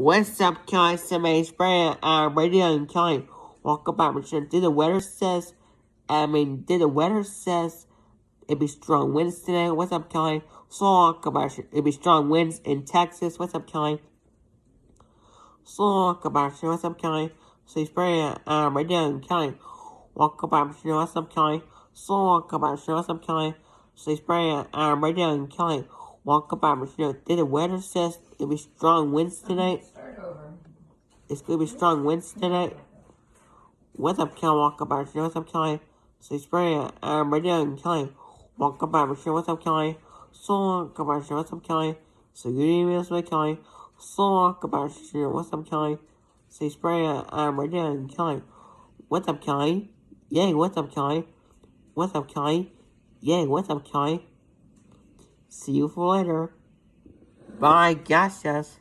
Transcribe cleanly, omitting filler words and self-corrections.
What's up, guys? Somebody's brand radio and Kelly. Welcome back. Did the weather says it'd be strong winds today. What's up, Kelly? So welcome back. It'd be strong winds in Texas. What's up, Kelly? So welcome back. What's up, Kelly? So he's brand radio and Kelly. Welcome back. What's up, Kelly? So welcome back. What's up, Kelly? So he's brand radio and Kelly. Welcome back. Did the weather says it'd be strong winds tonight? It's gonna be strong winds tonight. What's up, Kelly? Welcome back. What's up, Kelly? So he's brand radio and Kelly. Welcome back. What's up, Kelly? So welcome back. What's up, Kelly? So good evening, Miss Kelly. So welcome back. What's up, Kelly? So he's brand radio and Kelly. What's up, Kelly? Yay, what's up, Kelly? What's up, Kelly? Yay, what's up, Kelly? See you for later. Bye, gracias.